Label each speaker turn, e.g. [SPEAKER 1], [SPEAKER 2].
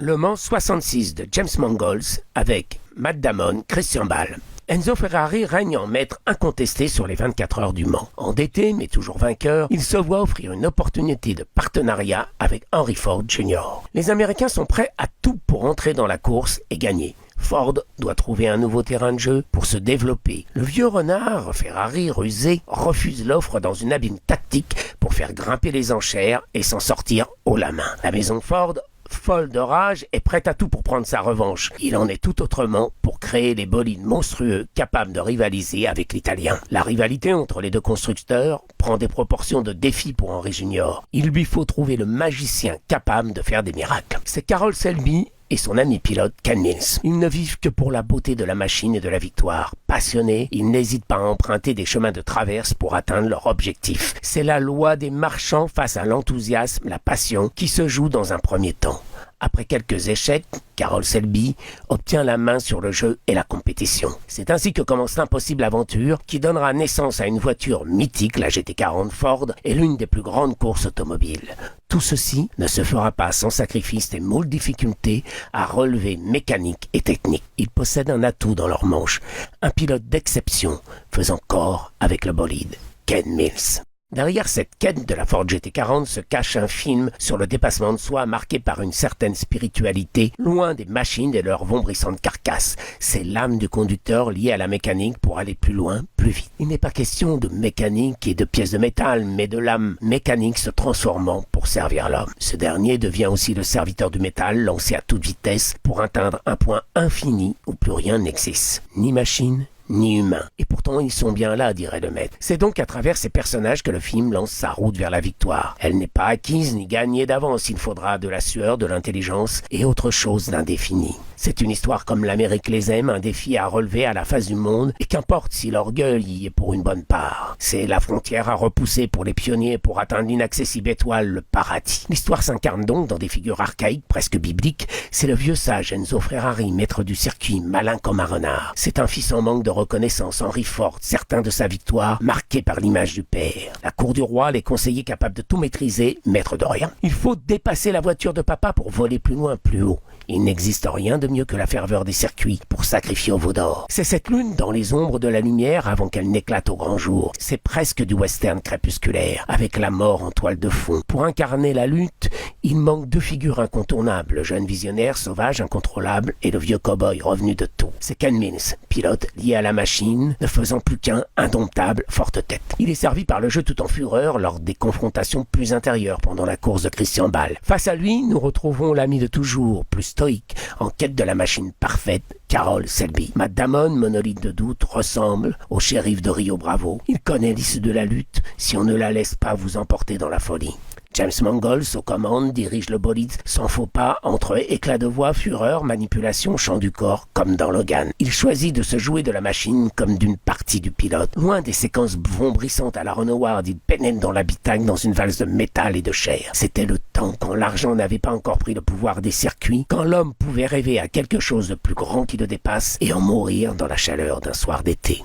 [SPEAKER 1] Le Mans 66 de James Mangold avec Matt Damon, Christian Bale. Enzo Ferrari règne en maître incontesté sur les 24 heures du Mans. Endetté, mais toujours vainqueur, il se voit offrir une opportunité de partenariat avec Henry Ford Jr. Les Américains sont prêts à tout pour entrer dans la course et gagner. Ford doit trouver un nouveau terrain de jeu pour se développer. Le vieux renard, Ferrari, rusé, refuse l'offre dans une habile tactique pour faire grimper les enchères et s'en sortir haut la main. La maison Ford, folle de rage, est prête à tout pour prendre sa revanche. Il en est tout autrement pour créer les bolides monstrueux capables de rivaliser avec l'Italien. La rivalité entre les deux constructeurs prend des proportions de défi pour Henry Jr. Il lui faut trouver le magicien capable de faire des miracles. C'est Carroll Shelby et son ami pilote Ken Mills. Ils ne vivent que pour la beauté de la machine et de la victoire. Passionnés, ils n'hésitent pas à emprunter des chemins de traverse pour atteindre leur objectif. C'est la loi des marchands face à l'enthousiasme, la passion, qui se joue dans un premier temps. Après quelques échecs, Carroll Shelby obtient la main sur le jeu et la compétition. C'est ainsi que commence l'impossible aventure qui donnera naissance à une voiture mythique, la GT40 Ford, et l'une des plus grandes courses automobiles. Tout ceci ne se fera pas sans sacrifice et moult difficultés à relever mécanique et technique. Ils possèdent un atout dans leur manche, un pilote d'exception faisant corps avec le bolide, Ken Mills. Derrière cette quête de la Ford GT40 se cache un film sur le dépassement de soi marqué par une certaine spiritualité, loin des machines et leurs vombrissantes carcasses. C'est l'âme du conducteur liée à la mécanique pour aller plus loin, plus vite. Il n'est pas question de mécanique et de pièces de métal, mais de l'âme mécanique se transformant pour servir l'homme. Ce dernier devient aussi le serviteur du métal lancé à toute vitesse pour atteindre un point infini où plus rien n'existe. Ni machine, ni humains. Et pourtant, ils sont bien là, dirait le maître. C'est donc à travers ces personnages que le film lance sa route vers la victoire. Elle n'est pas acquise ni gagnée d'avance. Il faudra de la sueur, de l'intelligence et autre chose d'indéfini. C'est une histoire comme l'Amérique les aime, un défi à relever à la face du monde, et qu'importe si l'orgueil y est pour une bonne part. C'est la frontière à repousser pour les pionniers pour atteindre l'inaccessible étoile, le paradis. L'histoire s'incarne donc dans des figures archaïques, presque bibliques. C'est le vieux sage Enzo Ferrari, maître du circuit, malin comme un renard. C'est un fils en manque de reconnaissance, Henry Ford, certain de sa victoire, marqué par l'image du père. La cour du roi, les conseillers capables de tout maîtriser, maître de rien. Il faut dépasser la voiture de papa pour voler plus loin, plus haut. Il n'existe rien de mieux que la ferveur des circuits pour sacrifier au veau d'or. C'est cette lune dans les ombres de la lumière avant qu'elle n'éclate au grand jour. C'est presque du western crépusculaire, avec la mort en toile de fond. Pour incarner la lutte, il manque deux figures incontournables, le jeune visionnaire, sauvage, incontrôlable, et le vieux cow-boy revenu de tout. C'est Ken Mills, pilote lié à la machine, ne faisant plus qu'un indomptable forte tête. Il est servi par le jeu tout en fureur lors des confrontations plus intérieures pendant la course de Christian Bale. Face à lui, nous retrouvons l'ami de toujours, plus stoïque, en quête de la machine parfaite, Carroll Shelby. Matt Damon, monolithe de doute, ressemble au shérif de Rio Bravo. Il connaît l'issue de la lutte si on ne la laisse pas vous emporter dans la folie. James Mangold, aux commandes, dirige le bolide sans faux pas entre éclat de voix, fureur, manipulation, chant du corps, comme dans Logan. Il choisit de se jouer de la machine comme d'une partie du pilote. Loin des séquences vombrissantes à la Ron Howard, il pénètre dans l'habitacle dans une valse de métal et de chair. C'était le temps quand l'argent n'avait pas encore pris le pouvoir des circuits, quand l'homme pouvait rêver à quelque chose de plus grand qui le dépasse et en mourir dans la chaleur d'un soir d'été.